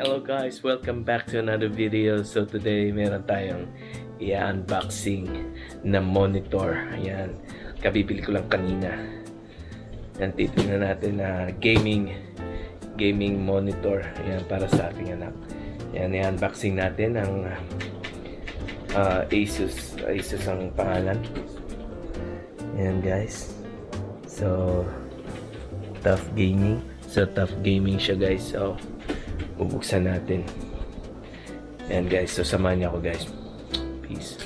Hello guys, welcome back to another video. So today meron tayong i-unboxing na monitor. Ayan, kabibili ko lang kanina. Ayan, titignan natin na gaming monitor. Ayan, para sa ating anak. Ayan, i-unboxing natin ang ASUS ang pangalan. Ayan guys. So tough gaming siya guys. So bubuksan natin. Ayan guys, so samahan niyo ako guys. Peace.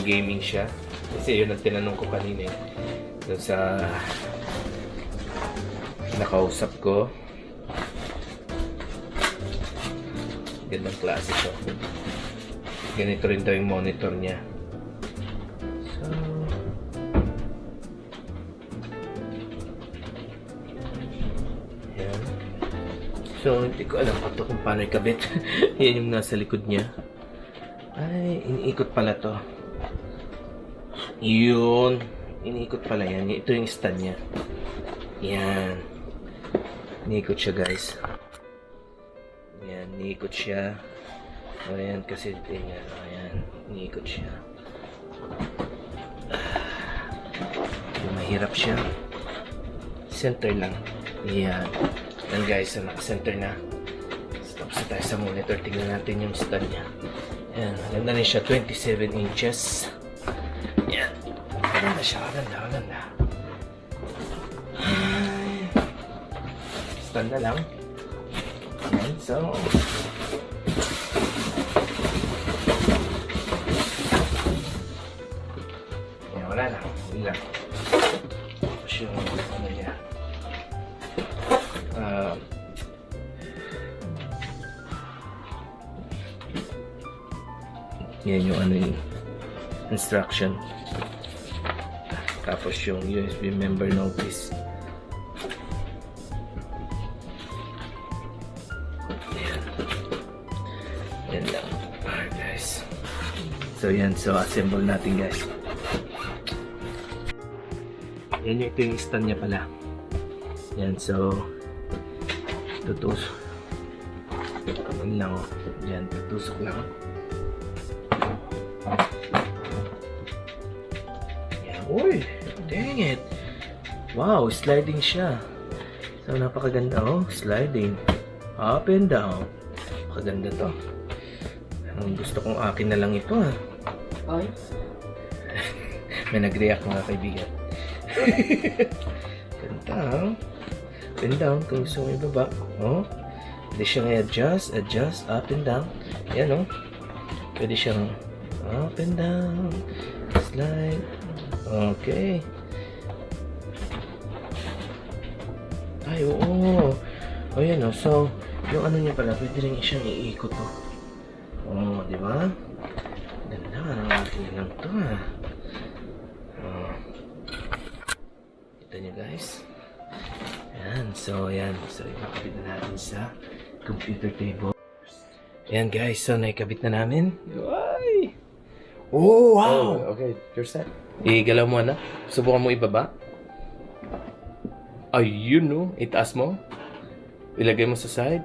Gaming siya kasi yun ang tinanong ko kanina doon sa nakausap ko. Gandang klase to, ganito rin daw yung monitor niya. So hindi ko alam pa to kung paano ikabit. Yan yung nasa likod niya. Ay, iniikot pala to. Yun, iniikot pala yan. Ito yung stand niya. Yan, iniikot siya guys. Yan, iniikot siya. Ayan, kasi tingnan. Ayan, iniikot siya. Mahirap siya. Center lang. Yan. Yan guys, so naka-center na. Tapos tayo sa monitor. Tingnan natin yung stand niya. Yan, maganda rin siya. 27 inches. Yan. Maganda siya. Maganda. Stand na lang. Yan, so yan, wala na. Hindi lang. Tapos yung ano niya. Yan yung ano yung instruction. Tapos yung USB member notice. Yan lang. Alright guys. So yan. So assemble natin guys. Yan yung ito yung stand niya pala. Yan. So tutusok. Yan lang o. Yan. Tutusok lang. Uy, dang it. Wow, sliding siya. So, napakaganda. Oh, sliding. Up and down. Napakaganda to. Ang gusto kong akin na lang ito ah. Ay? May nag-react mga kaibigan. Ganda. Ganda kung gusto mo ibaba. Oh. Pwede siyang adjust, up and down. Yan oh. Pwede siyang up and down. Slide. Okay. Ay, oo. O yan o. So, yung ano niya pala, pwede rin siyang iikot o. Oo, di ba? Ganda. Akin lang ito ah. Kita niyo guys. Yan. So, yan. So, ikakabit na natin sa computer table. Yan guys. So, naikabit na namin. Ay! Oh, wow! Oh, okay, you're set. Igalaw mo na. Subukan mo ibaba. Ayun no. Itaas mo. Ilagay mo sa side.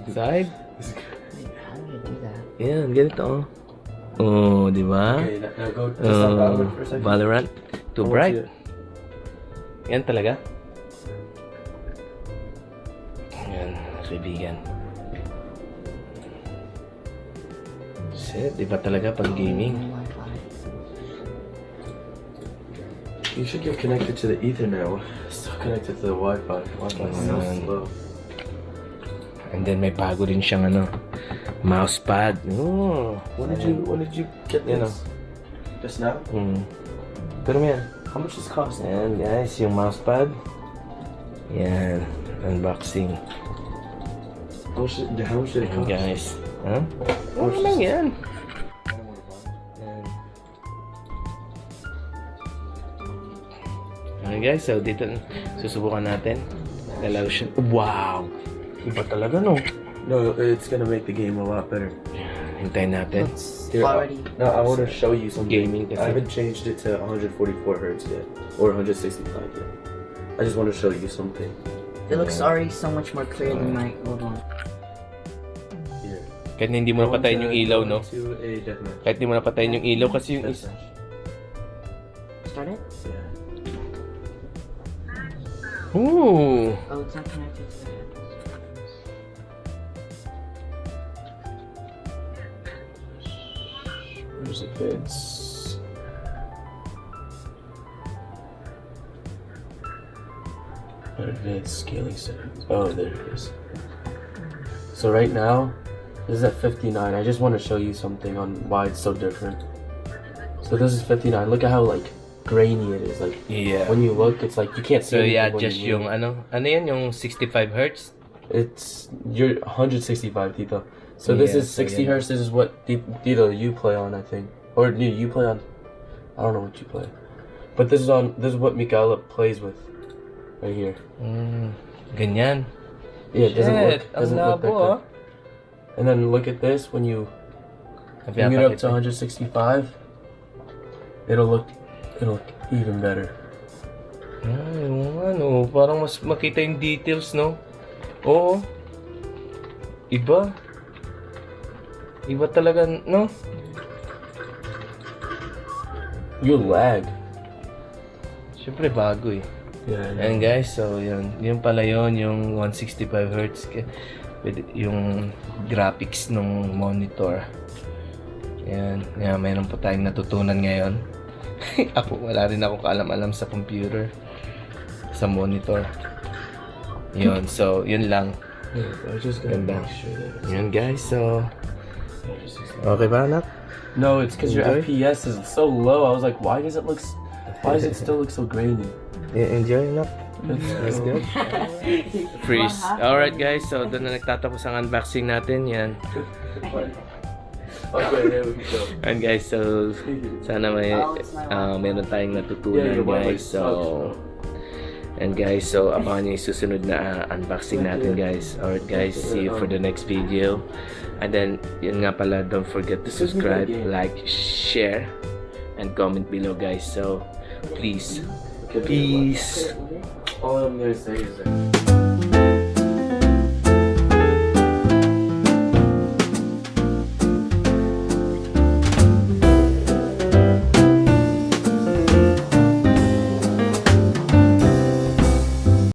Side. Yan, ganito oh. Oh, di ba? Okay, now go to Valorant for a second. Valorant. Too bright. Yan talaga. Yan, kaibigan. Shit, di ba talaga pag gaming? You should get connected to the Ethernet. Still connected to the Wi-Fi. Wi-Fi is so slow. And then may bago rin siyang ano, mouse pad. Oh, When did you get this? Just now? Pero mo yan. How much does it cost? Ayan guys, yung mouse pad. Yan, unboxing. How much did it Ayan cost? guys. Ha? Ano lang yan? Okay guys, so dito susubukan natin. Dalaw siya. Wow! Iba talaga no? No, it's gonna make the game a lot better. Hintayin natin. Here, Already. no, I want to show you something. Gaming kasi. I haven't changed it to 144 hertz yet, or 165 yet. I just want to show you something. It looks already so much more clear than my old one. Here. Kahit hindi mo napatayin yung ilaw, no? To a deathmatch. Kahit hindi mo napatayin yung ilaw kasi yung isa. Deathmatch. Start it? Yeah. Ooh! Oh, it's not connected to the Where's it fits? Advanced scaling settings. Oh, there it is. So right now, this is at 59. I just want to show you something on why it's so different. So this is 59. Look at how like grainy it is. Like Yeah. when you look, it's like you can't see. So anything yeah, when just you yung move. ano yan, yung 65 hertz? It's you're 165, Tito. So this Yeah, is so 60 yeah. hertz. This is what Tito you play on, I think, or you play on. I don't know what you play, but this is on. This is what Mikaela plays with, right here. Ganyan. Yeah, it doesn't look. Shit, ang Doesn't look that labo ah. good. And then look at this when you bring it up to 165. It'll look even better. Ay, ano, parang mas makita yung details, no? Oo. Iba. Iba talaga, no? You lag. Siyempre bago eh. Yeah. Ayan guys, so yun. Yun pala yun, yung 165 Hz. Yung graphics ng monitor. Ayan. Yan, mayroon po tayong natutunan ngayon. Ako, wala rin ako kaalam-alam sa computer. Sa monitor. Yun, so yun lang. Yeah, I just gotta Ganda. make sure that. Yun guys, so okay ba anak? No, it's because your Enjoy? FPS is so low. I was like, why does it still look so grainy? Enjoy anak? That's good. Freeze. Wow. Alright guys, so doon na nagtatapos ang unboxing natin. Yan. Okay, there we go. And guys, so sana may meron tayong natutunan guys. So and guys, so abangan niyo yung susunod na unboxing natin guys. Alright guys, see you for the next video. And then, yun nga pala, don't forget to subscribe, like, share, and comment below guys. So, please, peace. All I'm gonna say is that.